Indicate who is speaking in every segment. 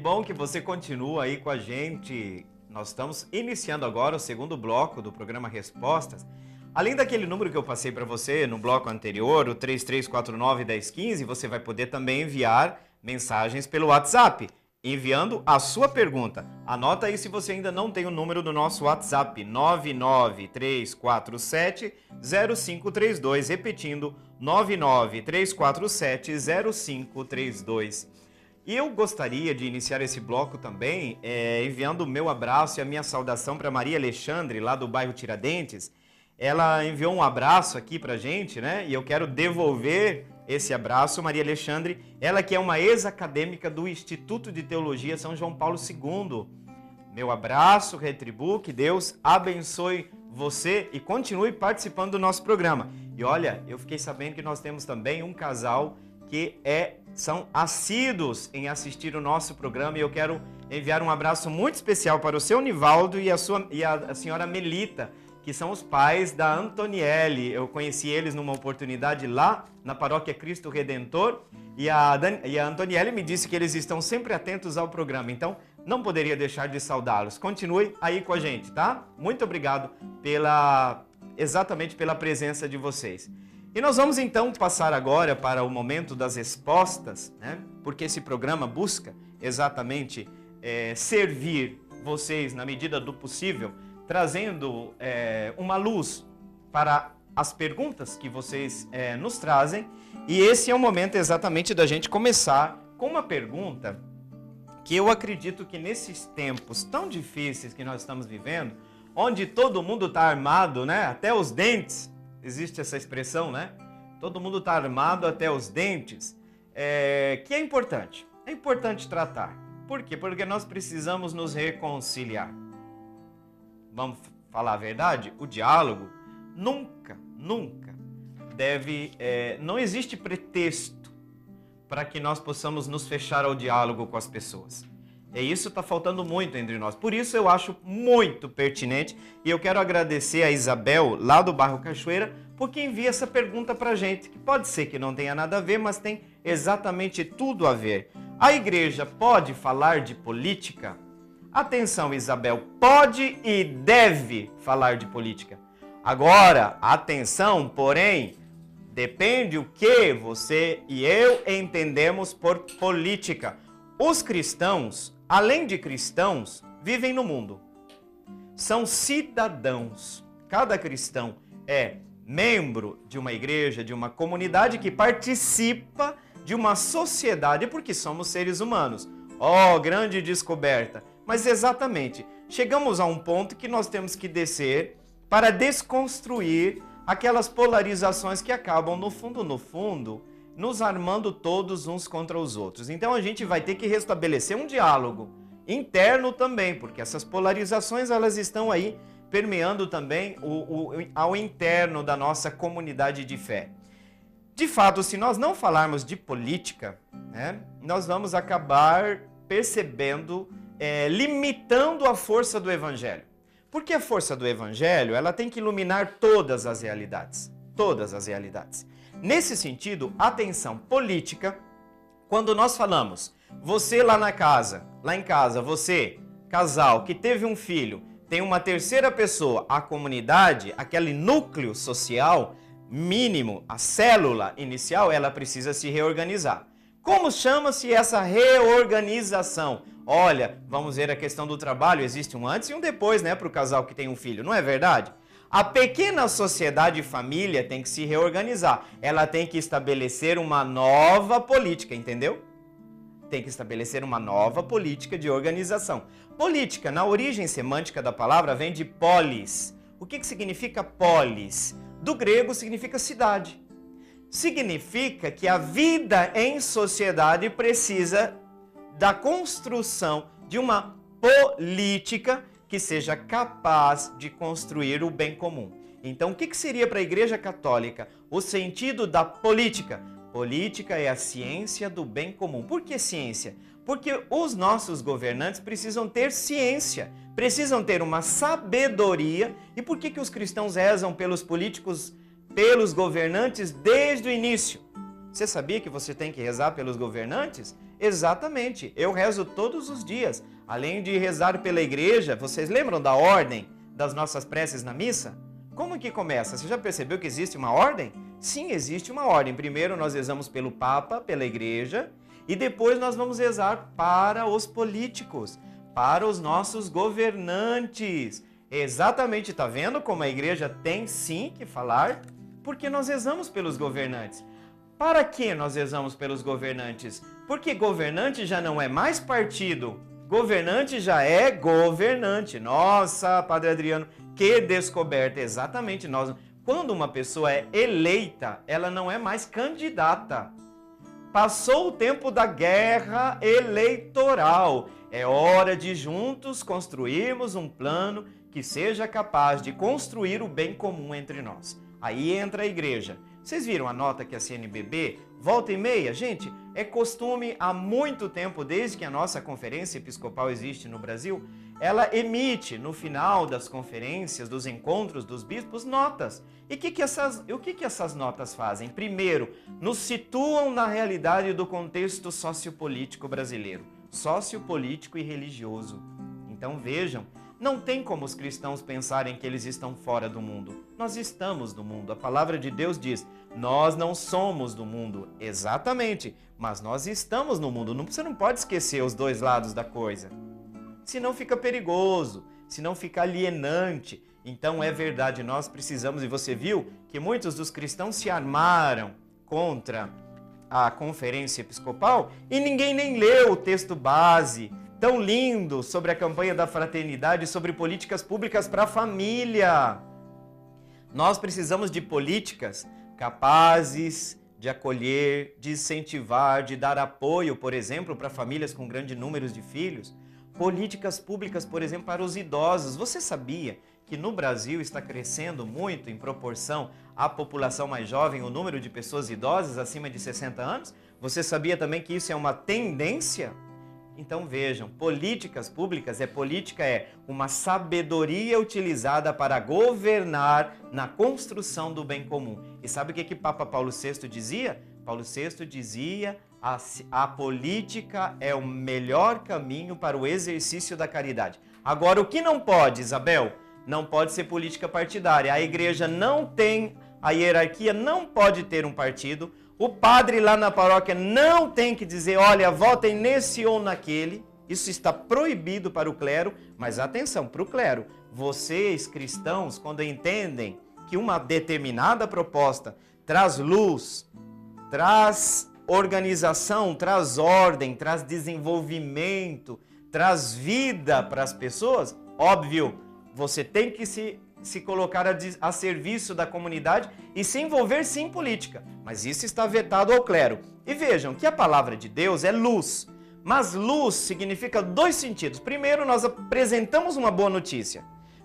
Speaker 1: bom que você continua aí com a gente. Nós estamos iniciando agora o segundo bloco do programa Respostas. Além daquele número que eu passei para você no bloco anterior, o 3349-1015, você vai poder também enviar mensagens pelo WhatsApp, enviando a sua pergunta. Anota aí se você ainda não tem o número do nosso WhatsApp, 99347-0532, repetindo, 99347-0532. E eu gostaria de iniciar esse bloco também enviando o meu abraço e a minha saudação para Maria Alexandre, lá do bairro Tiradentes. Ela enviou um abraço aqui pra gente, né? E eu quero devolver esse abraço, Maria Alexandre. Ela que é uma ex-acadêmica do Instituto de Teologia São João Paulo II. Meu abraço, retribuo, que Deus abençoe você e continue participando do nosso programa. E olha, eu fiquei sabendo que nós temos também um casal que são assíduos em assistir o nosso programa e eu quero enviar um abraço muito especial para o seu Nivaldo e a senhora Melita, que são os pais da Antoniele. Eu conheci eles numa oportunidade lá na Paróquia Cristo Redentor e a Antoniele me disse que eles estão sempre atentos ao programa, então não poderia deixar de saudá-los. Continue aí com a gente, tá? Muito obrigado exatamente pela presença de vocês. E nós vamos então passar agora para o momento das respostas, né? Porque esse programa busca exatamente servir vocês na medida do possível, trazendo uma luz para as perguntas que vocês nos trazem. E esse é o momento exatamente da gente começar com uma pergunta que eu acredito que nesses tempos tão difíceis que nós estamos vivendo, onde todo mundo está armado, né? Até os dentes, existe essa expressão, né? Todo mundo está armado até os dentes, que é importante. É importante tratar. Por quê? Porque nós precisamos nos reconciliar. Vamos falar a verdade? O diálogo nunca deve... não existe pretexto para que nós possamos nos fechar ao diálogo com as pessoas. E isso está faltando muito entre nós. Por isso eu acho muito pertinente e eu quero agradecer a Isabel, lá do bairro Cachoeira, porque envia essa pergunta para a gente, que pode ser que não tenha nada a ver, mas tem exatamente tudo a ver. A igreja pode falar de política? Atenção, Isabel, pode e deve falar de política. Agora, atenção, porém, depende o que você e eu entendemos por política. Os cristãos, além de cristãos, vivem no mundo. São cidadãos. Cada cristão é membro de uma igreja, de uma comunidade que participa de uma sociedade, porque somos seres humanos. Oh, grande descoberta! Mas exatamente, chegamos a um ponto que nós temos que descer para desconstruir aquelas polarizações que acabam, no fundo, nos armando todos uns contra os outros. Então a gente vai ter que restabelecer um diálogo interno também, porque essas polarizações elas estão aí permeando também ao interno da nossa comunidade de fé. De fato, se nós não falarmos de política, né, nós vamos acabar percebendo, limitando a força do Evangelho. Porque a força do Evangelho, ela tem que iluminar todas as realidades. Todas as realidades. Nesse sentido, atenção, política, quando nós falamos, você lá em casa, você, casal, que teve um filho, tem uma terceira pessoa, a comunidade, aquele núcleo social mínimo, a célula inicial, ela precisa se reorganizar. Como chama-se essa reorganização? Olha, vamos ver a questão do trabalho, existe um antes e um depois, né, para o casal que tem um filho, não é verdade? A pequena sociedade e família tem que se reorganizar, ela tem que estabelecer uma nova política, entendeu? Tem que estabelecer uma nova política de organização. Política, na origem semântica da palavra, vem de polis. O que significa polis? Do grego significa cidade. Significa que a vida em sociedade precisa da construção de uma política que seja capaz de construir o bem comum. Então, o que seria para a Igreja Católica o sentido da política? Política é a ciência do bem comum. Por que ciência? Porque os nossos governantes precisam ter ciência, precisam ter uma sabedoria. E por que os cristãos rezam pelos políticos, pelos governantes desde o início? Você sabia que você tem que rezar pelos governantes? Exatamente, eu rezo todos os dias. Além de rezar pela igreja, vocês lembram da ordem das nossas preces na missa? Como que começa? Você já percebeu que existe uma ordem? Sim, existe uma ordem. Primeiro nós rezamos pelo Papa, pela igreja, e depois nós vamos rezar para os políticos, para os nossos governantes. Exatamente, tá vendo como a igreja tem sim que falar? Porque nós rezamos pelos governantes. Para que nós rezamos pelos governantes? Porque governante já não é mais partido. Governante já é governante. Nossa, Padre Adriano, que descoberta. Exatamente, quando uma pessoa é eleita, ela não é mais candidata. Passou o tempo da guerra eleitoral. É hora de juntos construirmos um plano que seja capaz de construir o bem comum entre nós. Aí entra a igreja. Vocês viram a nota que a CNBB, volta e meia? Gente, é costume há muito tempo, desde que a nossa conferência episcopal existe no Brasil, ela emite no final das conferências, dos encontros dos bispos, notas. E o que essas notas fazem? Primeiro, nos situam na realidade do contexto sociopolítico brasileiro, sociopolítico e religioso. Então vejam, não tem como os cristãos pensarem que eles estão fora do mundo. Nós estamos no mundo. A palavra de Deus diz, nós não somos do mundo. Exatamente, mas nós estamos no mundo. Você não pode esquecer os dois lados da coisa. Senão fica perigoso, senão fica alienante. Então é verdade, nós precisamos, e você viu que muitos dos cristãos se armaram contra a conferência episcopal e ninguém nem leu o texto base tão lindo sobre a campanha da fraternidade, sobre políticas públicas para a família. Nós precisamos de políticas capazes de acolher, de incentivar, de dar apoio, por exemplo, para famílias com grande número de filhos. Políticas públicas, por exemplo, para os idosos. Você sabia que no Brasil está crescendo muito em proporção à população mais jovem, o número de pessoas idosas acima de 60 anos? Você sabia também que isso é uma tendência? Então vejam, políticas públicas é uma sabedoria utilizada para governar na construção do bem comum. E sabe o que Papa Paulo VI dizia? Paulo VI dizia: a política é o melhor caminho para o exercício da caridade. Agora, o que não pode, Isabel? Não pode ser política partidária. A igreja não tem, a hierarquia não pode ter um partido. O padre lá na paróquia não tem que dizer, olha, votem nesse ou naquele. Isso está proibido para o clero, mas atenção, para o clero. Vocês, cristãos, quando entendem que uma determinada proposta traz luz, traz organização, traz ordem, traz desenvolvimento, traz vida para as pessoas, óbvio, você tem que se colocar a serviço da comunidade e se envolver sim em política. Mas isso está vetado ao clero. E vejam que a palavra de Deus é luz. Mas luz significa dois sentidos. Primeiro, nós apresentamos uma boa notícia.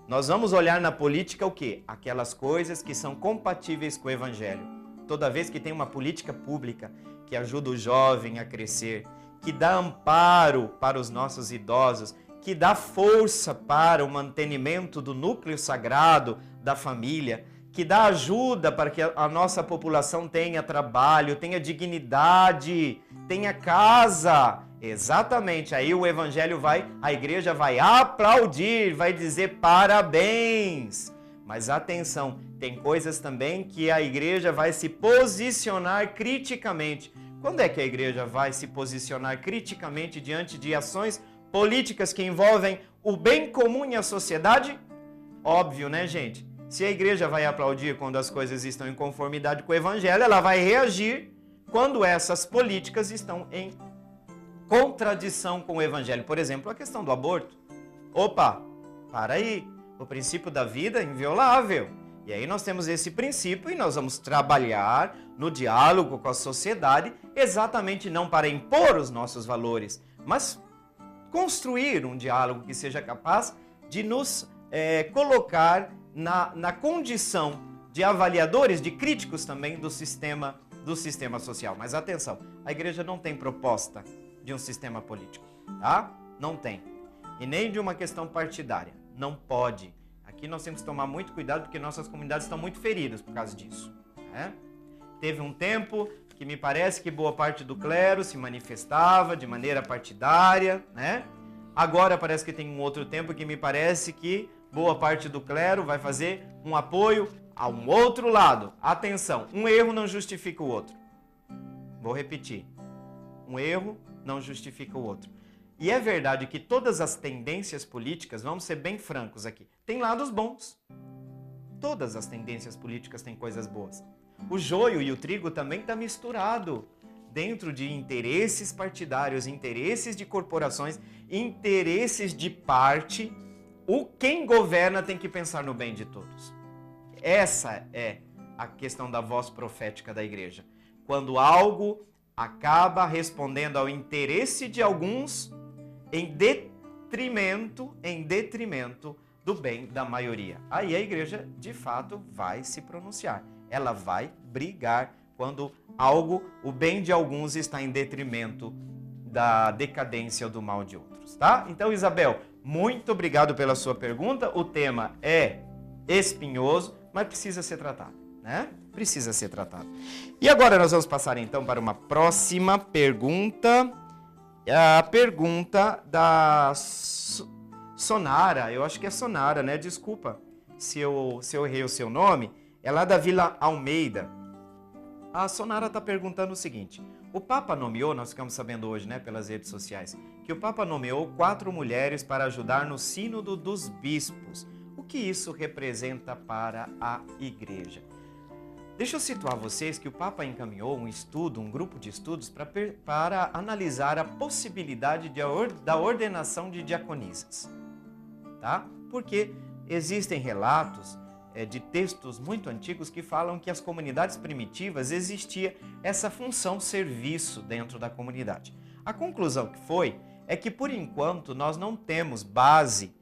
Speaker 1: Nós vamos olhar na política o quê? Aquelas coisas que são compatíveis com o evangelho. Toda vez que tem uma política pública que ajuda o jovem a crescer, que dá amparo para os nossos idosos, que dá força para o mantenimento do núcleo sagrado da família, que dá ajuda para que a nossa população tenha trabalho, tenha dignidade, tenha casa. Exatamente, aí o evangelho a igreja vai aplaudir, vai dizer parabéns. Mas atenção, tem coisas também que a igreja vai se posicionar criticamente. Quando é que a igreja vai se posicionar criticamente diante de ações políticas que envolvem o bem comum e a sociedade? Óbvio, né, gente? Se a igreja vai aplaudir quando as coisas estão em conformidade com o evangelho, ela vai reagir quando essas políticas estão em contradição com o evangelho. Por exemplo, a questão do aborto. Opa, para aí. O princípio da vida é inviolável. E aí nós temos esse princípio e nós vamos trabalhar no diálogo com a sociedade, exatamente não para impor os nossos valores, mas construir um diálogo que seja capaz de nos colocar na condição de avaliadores, de críticos também do sistema social. Mas atenção, a igreja não tem proposta de um sistema político, tá? Não tem. E nem de uma questão partidária. Não pode. Aqui nós temos que tomar muito cuidado porque nossas comunidades estão muito feridas por causa disso, né? Teve um tempo que me parece que boa parte do clero se manifestava de maneira partidária, né? Agora parece que tem um outro tempo que me parece que boa parte do clero vai fazer um apoio a um outro lado. Atenção, um erro não justifica o outro. Vou repetir. Um erro não justifica o outro. E é verdade que todas as tendências políticas, vamos ser bem francos aqui, têm lados bons. Todas as tendências políticas têm coisas boas. O joio e o trigo também está misturado dentro de interesses partidários, interesses de corporações, interesses de parte. Quem governa tem que pensar no bem de todos. Essa é a questão da voz profética da igreja. Quando algo acaba respondendo ao interesse de alguns em detrimento do bem da maioria. Aí a igreja, de fato, vai se pronunciar. Ela vai brigar quando o bem de alguns está em detrimento da decadência ou do mal de outros, tá? Então, Isabel, muito obrigado pela sua pergunta. O tema é espinhoso, mas precisa ser tratado, né? Precisa ser tratado. E agora nós vamos passar então para uma próxima pergunta. A pergunta da Sonara, eu acho que é Sonara, né? Desculpa se eu errei o seu nome. É lá da Vila Almeida. A Sonara está perguntando o seguinte: o Papa nomeou, nós ficamos sabendo hoje, né, pelas redes sociais, que o Papa nomeou 4 mulheres para ajudar no Sínodo dos Bispos. O que isso representa para a Igreja? Deixa eu situar vocês que o Papa encaminhou um grupo de estudos para analisar a possibilidade da ordenação de diaconisas, tá? Porque existem relatos de textos muito antigos que falam que as comunidades primitivas existia essa função serviço dentro da comunidade. A conclusão que foi é que por enquanto nós não temos base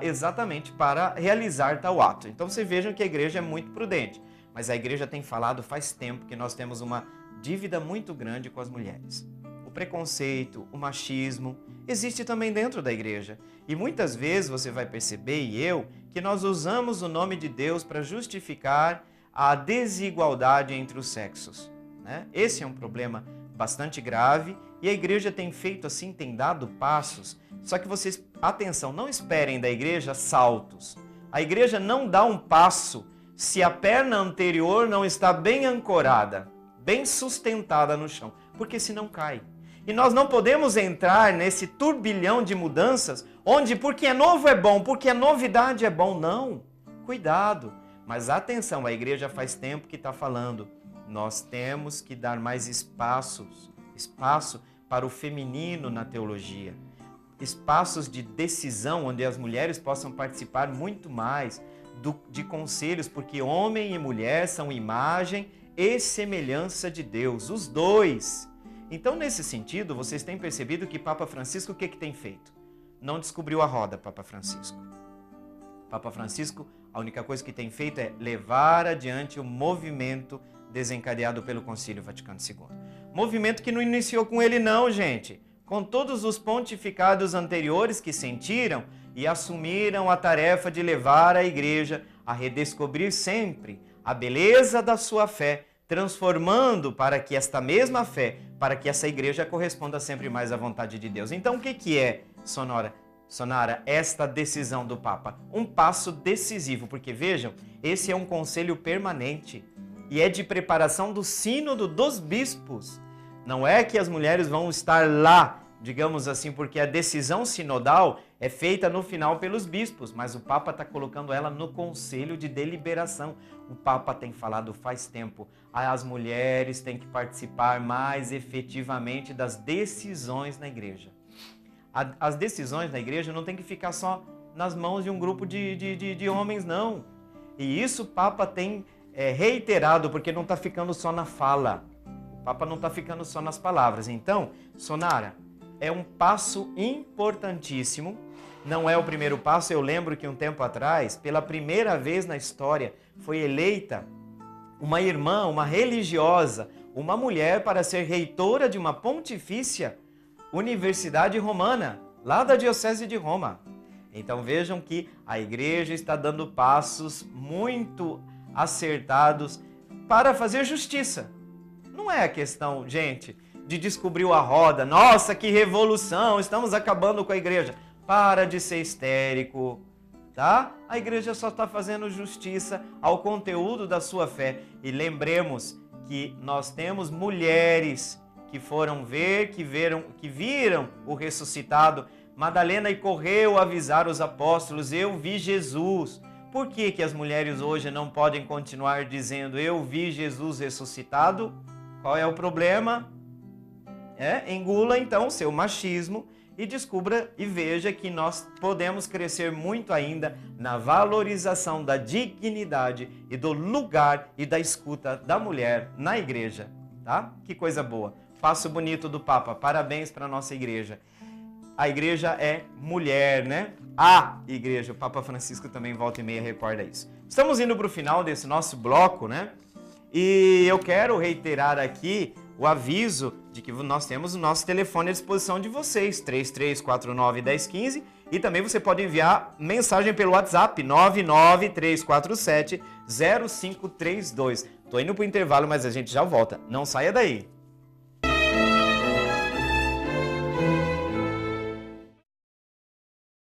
Speaker 1: exatamente para realizar tal ato. Então vocês vejam que a igreja é muito prudente, mas a igreja tem falado faz tempo que nós temos uma dívida muito grande com as mulheres. O preconceito, o machismo, existe também dentro da igreja. E muitas vezes você vai perceber, e eu, que nós usamos o nome de Deus para justificar a desigualdade entre os sexos, né? Esse é um problema bastante grave e a igreja tem feito assim, tem dado passos. Só que vocês, atenção, não esperem da igreja saltos. A igreja não dá um passo se a perna anterior não está bem ancorada, bem sustentada no chão, porque senão cai. E nós não podemos entrar nesse turbilhão de mudanças, onde porque é novo é bom, porque a novidade é bom. Não, cuidado. Mas atenção, a igreja faz tempo que está falando, nós temos que dar mais espaço para o feminino na teologia. Espaços de decisão, onde as mulheres possam participar muito mais de conselhos, porque homem e mulher são imagem e semelhança de Deus, os dois. Então, nesse sentido, vocês têm percebido que Papa Francisco, o que tem feito? Não descobriu a roda, Papa Francisco. Papa Francisco, a única coisa que tem feito é levar adiante o movimento desencadeado pelo Concílio Vaticano II. Movimento que não iniciou com ele não, gente. Com todos os pontificados anteriores que sentiram e assumiram a tarefa de levar a igreja a redescobrir sempre a beleza da sua fé, transformando para que esta mesma fé, para que essa igreja corresponda sempre mais à vontade de Deus. Então, o que é, Sonara, esta decisão do Papa? Um passo decisivo, porque vejam, esse é um conselho permanente e é de preparação do Sínodo dos Bispos. Não é que as mulheres vão estar lá, digamos assim, porque a decisão sinodal é feita no final pelos bispos, mas o Papa está colocando ela no conselho de deliberação. O Papa tem falado faz tempo, as mulheres têm que participar mais efetivamente das decisões na igreja. As decisões na igreja não tem que ficar só nas mãos de um grupo de homens, não. E isso o Papa tem reiterado, porque não está ficando só na fala. O Papa não está ficando só nas palavras. Então, Sonara, é um passo importantíssimo. Não é o primeiro passo. Eu lembro que um tempo atrás, pela primeira vez na história, foi eleita uma irmã, uma religiosa, uma mulher para ser reitora de uma pontifícia universidade romana, lá da Diocese de Roma. Então vejam que a igreja está dando passos muito acertados para fazer justiça. Não é a questão, gente, de descobrir a roda. Nossa, que revolução, estamos acabando com a igreja. Para de ser histérico, tá? A igreja só está fazendo justiça ao conteúdo da sua fé. E lembremos que nós temos mulheres que foram ver, que viram o ressuscitado. Madalena e correu avisar os apóstolos, eu vi Jesus. Por que que as mulheres hoje não podem continuar dizendo, eu vi Jesus ressuscitado? Qual é o problema? Engula então o seu machismo e descubra e veja que nós podemos crescer muito ainda na valorização da dignidade e do lugar e da escuta da mulher na igreja, tá? Que coisa boa. Passo bonito do Papa. Parabéns para a nossa igreja. A igreja é mulher, né? A igreja. O Papa Francisco também volta e meia recorda isso. Estamos indo para o final desse nosso bloco, né? E eu quero reiterar aqui o aviso de que nós temos o nosso telefone à disposição de vocês, 3349-1015, e também você pode enviar mensagem pelo WhatsApp, 99347-0532. Tô indo pro intervalo, mas a gente já volta. Não saia daí.